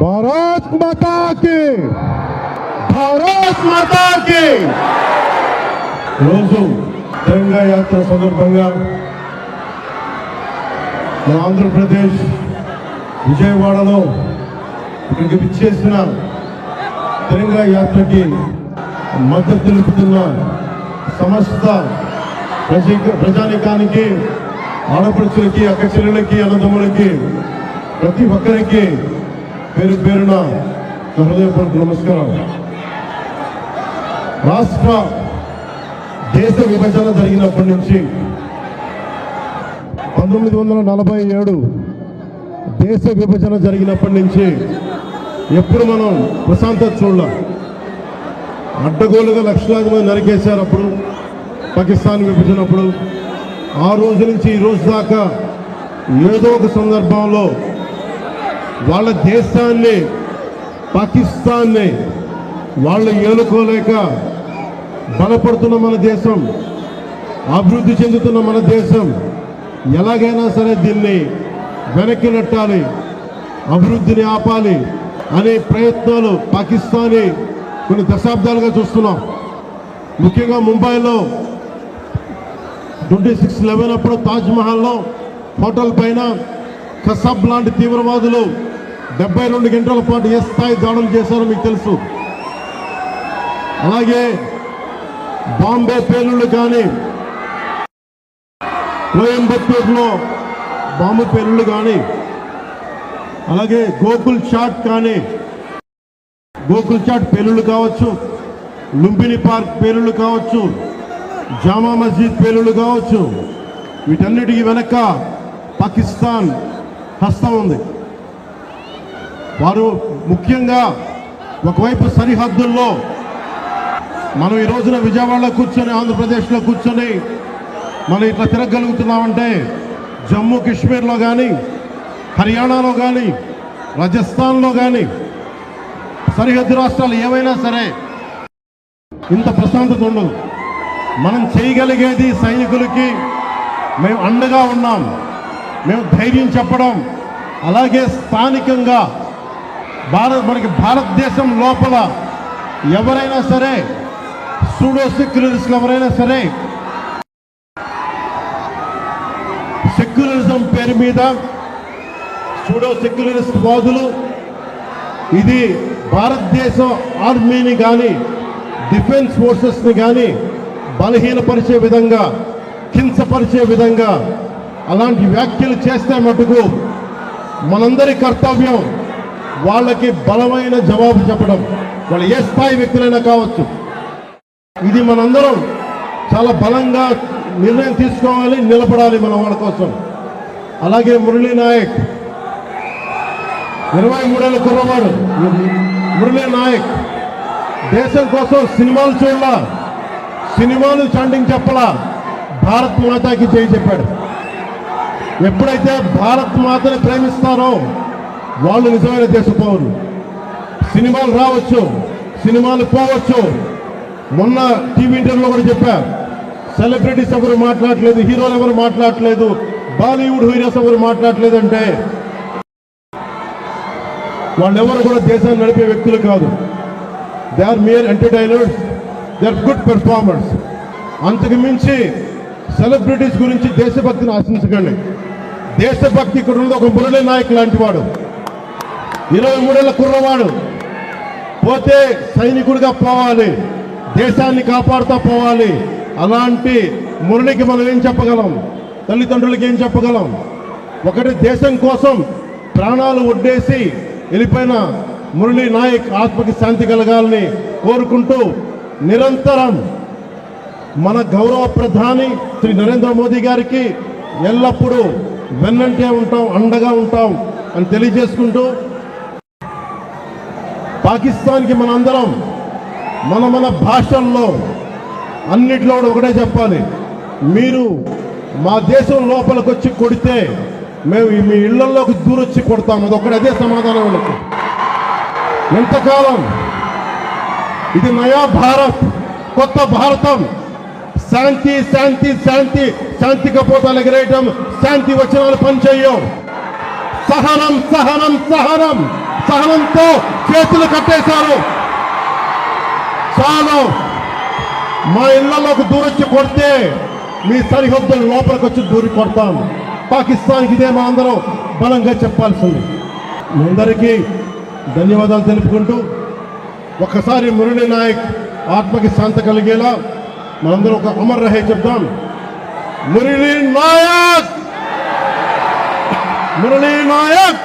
భారత్ మాతా కి, భారత్ మాతా కి. రోజు తెలంగాణ యాత్ర సందర్భంగా మన ఆంధ్రప్రదేశ్ విజయవాడలో ఇక్కడికి విచ్చేసిన తెలంగాణ యాత్రకి మద్దతు తెలుపుతున్న సమస్త ప్రజానికానికి, ఆడపడుచులకి, అక్క చెల్లెలకి, అన్నదమ్ములకి, ప్రతి ఒక్కరికి పేరు పేరున హృదయపూర్వక నమస్కారం. రాష్ట్ర దేశ విభజన జరిగినప్పటి నుంచి 1947 దేశ విభజన జరిగినప్పటి నుంచి ఎప్పుడు మనం ప్రశాంతత చూడాలి. అడ్డగోలుగా లక్షలాది మంది నరికేశారు అప్పుడు పాకిస్తాన్ విభజనప్పుడు. ఆ రోజు నుంచి ఈ రోజు దాకా ఏదో ఒక సందర్భంలో వాళ్ళ దేశాన్ని, పాకిస్తాన్ని వాళ్ళు ఏలుకోలేక బలపడుతున్న మన దేశం, అభివృద్ధి చెందుతున్న మన దేశం ఎలాగైనా సరే దీన్ని వెనక్కి నెట్టాలి, అభివృద్ధిని ఆపాలి అనే ప్రయత్నాలు పాకిస్తానీ కొన్ని దశాబ్దాలుగా చూస్తున్నాం. ముఖ్యంగా ముంబైలో 26/11 అప్పుడు తాజ్మహల్లో హోటల్ పైన కసబ్ లాంటి తీవ్రవాదులు 72 గంటల పాటు ఏ స్థాయి దాడులు చేశారో మీకు తెలుసు. అలాగే బాంబే పేలుళ్ళు కానీ, కోయంబత్తూరులో బాంబు పేలుళ్ళు కానీ, అలాగే గోకుల్ చాట్ కానీ, గోకుల్ చాట్ పేలుళ్ళు కావచ్చు, లుంబిని పార్క్ పేలుళ్ళు కావచ్చు, జామా మస్జిద్ పేలుళ్ళు కావచ్చు, వీటన్నిటికీ వెనక పాకిస్తాన్ హస్తం ఉంది. వారు ముఖ్యంగా ఒకవైపు సరిహద్దుల్లో మనం ఈ రోజున విజయవాడలో కూర్చొని, ఆంధ్రప్రదేశ్లో కూర్చొని మనం ఇట్లా తిరగలుగుతున్నామంటే జమ్మూ కాశ్మీర్లో కానీ, హర్యానాలో కానీ, రాజస్థాన్లో కానీ, సరిహద్దు రాష్ట్రాలు ఏవైనా సరే ఇంత ప్రశాంతత ఉండదు. మనం చేయగలిగేది సైనికులకి మేము అండగా ఉన్నాం, మేము ధైర్యం చెప్పడం, అలాగే స్థానికంగా మనకి భారతదేశం లోపల ఎవరైనా సరే సూడో సెక్యులరిస్టులు ఎవరైనా సరే సెక్యులరిజం పేరు మీద సూడో సెక్యులరిస్ట్ వాదులు ఇది భారతదేశం ఆర్మీని కానీ, డిఫెన్స్ ఫోర్సెస్ని కానీ బలహీనపరిచే విధంగా, హింసపరిచే విధంగా అలాంటి వ్యాఖ్యలు చేస్తే మటుకు మనందరి కర్తవ్యం వాళ్ళకి బలమైన జవాబు చెప్పడం. వాళ్ళు ఏ స్థాయి వ్యక్తులైనా కావచ్చు. ఇది మనందరం చాలా బలంగా నిర్ణయం తీసుకోవాలి, నిలబడాలి మన వాళ్ళ కోసం. అలాగే మురళీ నాయక్ 23 ఏళ్ళ కుర్రవాడు మురళీ నాయక్ దేశం కోసం సినిమాలు చూడాల, సినిమాలు చాంటింగ్ చెప్పలా, భారత్ మాతాకి జై చెప్పాడు. ఎప్పుడైతే భారత్ మాతని ప్రేమిస్తారో వాళ్ళు నిజమైన దేశ పౌరులు. సినిమాలు రావచ్చు, సినిమాలు పోవచ్చు. మొన్న టీవీ ఇంటర్వ్యూలో కూడా చెప్పారు, సెలబ్రిటీస్ ఎవరు మాట్లాడలేదు, హీరోలు ఎవరు మాట్లాడలేదు, బాలీవుడ్ హీరోస్ ఎవరు మాట్లాడలేదు అంటే వాళ్ళెవరు కూడా దేశాన్ని నడిపే వ్యక్తులు కాదు. They are mere entertainers, they are good performers. అంతకు మించి సెలబ్రిటీస్ గురించి దేశభక్తిని ఆశించకండి. దేశభక్తి ఇక్కడ ఉంది. ఒక మురళీ నాయక్ లాంటి వాడు 23 ఏళ్ళ కుర్రవాడు పోతే సైనికుడిగా పోవాలి, దేశాన్ని కాపాడుతూ పోవాలి. అలాంటి మురళికి మనం ఏం చెప్పగలం? తల్లిదండ్రులకి ఏం చెప్పగలం? ఒకటి దేశం కోసం ప్రాణాలు ఒడ్డేసి వెళ్ళిపోయిన మురళీ నాయక్ ఆత్మకి శాంతి కలగాలని కోరుకుంటూ నిరంతరం మన గౌరవ ప్రధాని శ్రీ నరేంద్ర మోదీ గారికి ఎల్లప్పుడూ వెన్నంటే ఉంటాం, అండగా ఉంటాం అని తెలియజేసుకుంటూ, పాకిస్తాన్కి మనందరం మన భాషల్లో అన్నిట్లో ఒకటే చెప్పాలి, మీరు మా దేశం లోపలికి వచ్చి కొడితే మేము మీ ఇళ్లలోకి దూరొచ్చి కొడతాం. అదే సమాధానం వాళ్ళకి. ఎంతకాలం ఇది నయా భారత్, కొత్త భారతం, శాంతి శాంతి శాంతి, శాంతి కపోతాలు ఎగరేయటం, శాంతి వచనాలు పనిచేయం. సహనం సహనం సహనం. సహనంతో చేతులు కట్టేశారు. చాలు, మా ఇళ్లలోకి దూరొచ్చి కొడితే మీ సరిహద్దుల లోపలికి వచ్చి దూరి కొడతాం. పాకిస్తాన్కి ఇదే మా అందరం బలంగా చెప్పాల్సింది. మీ అందరికీ ధన్యవాదాలు తెలుపుకుంటూ ఒక్కసారి మురళీ నాయక్ ఆత్మకి శాంతి కలిగేలా మనందరం ఒక అమర్ రహే చెప్దాం. మురళీ నాయక్, మురళీ నాయక్.